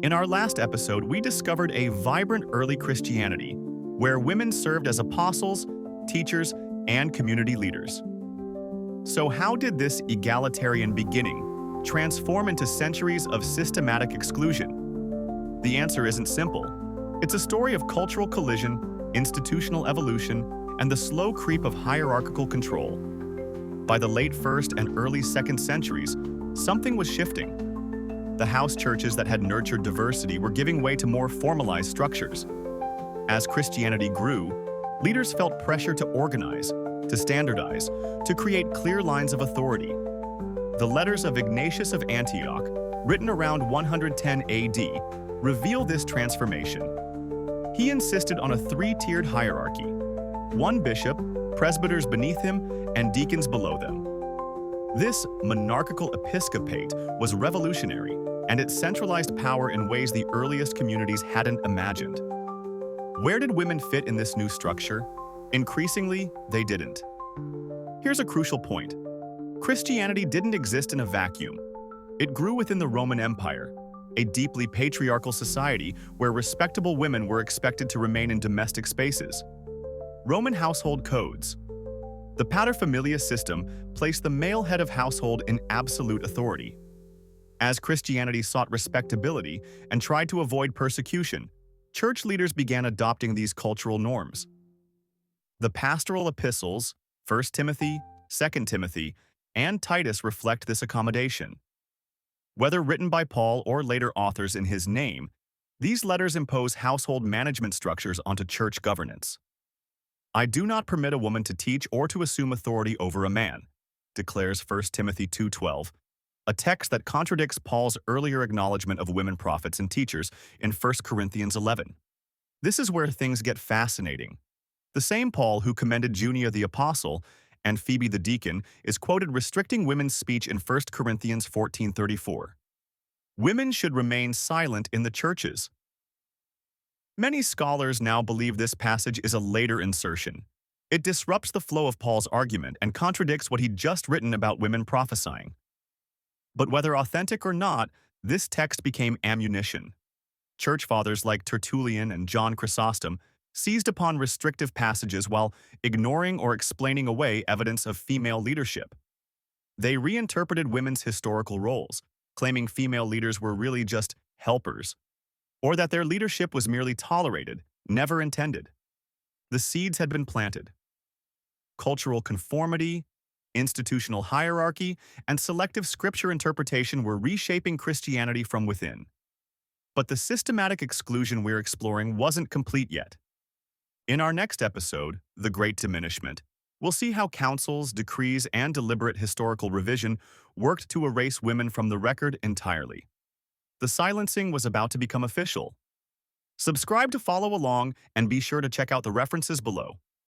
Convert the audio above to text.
In our last episode, we discovered a vibrant early Christianity where women served as apostles, teachers, and community leaders. So how did this egalitarian beginning transform into centuries of systematic exclusion? The answer isn't simple. It's a story of cultural collision, institutional evolution, and the slow creep of hierarchical control. By the late 1st and early 2nd centuries, something was shifting. The house churches that had nurtured diversity were giving way to more formalized structures. As Christianity grew, leaders felt pressure to organize, to standardize, to create clear lines of authority. The letters of Ignatius of Antioch, written around 110 AD, reveal this transformation. He insisted on a three-tiered hierarchy: one bishop, presbyters beneath him, and deacons below them. This monarchical episcopate was revolutionary, and it centralized power in ways the earliest communities hadn't imagined. Where did women fit in this new structure? Increasingly, they didn't. Here's a crucial point. Christianity didn't exist in a vacuum. It grew within the Roman Empire, a deeply patriarchal society where respectable women were expected to remain in domestic spaces. Roman household codes. The paterfamilias system placed the male head of household in absolute authority. As Christianity sought respectability and tried to avoid persecution, church leaders began adopting these cultural norms. The pastoral epistles, 1 Timothy, 2 Timothy, and Titus reflect this accommodation. Whether written by Paul or later authors in his name, these letters impose household management structures onto church governance. "I do not permit a woman to teach or to assume authority over a man," declares 1 Timothy 2:12, a text that contradicts Paul's earlier acknowledgement of women prophets and teachers in 1 Corinthians 11. This is where things get fascinating. The same Paul who commended Junia the apostle and Phoebe the deacon is quoted restricting women's speech in 1 Corinthians 14:34. Women should remain silent in the churches. Many scholars now believe this passage is a later insertion. It disrupts the flow of Paul's argument and contradicts what he'd just written about women prophesying. But whether authentic or not, this text became ammunition. Church fathers like Tertullian and John Chrysostom seized upon restrictive passages while ignoring or explaining away evidence of female leadership. They reinterpreted women's historical roles, claiming female leaders were really just helpers, or that their leadership was merely tolerated, never intended. The seeds had been planted. Cultural conformity, institutional hierarchy, and selective scripture interpretation were reshaping Christianity from within. But the systematic exclusion we're exploring wasn't complete yet. In our next episode, The Great Diminishment, we'll see how councils, decrees, and deliberate historical revision worked to erase women from the record entirely. The silencing was about to become official. Subscribe to follow along and be sure to check out the references below.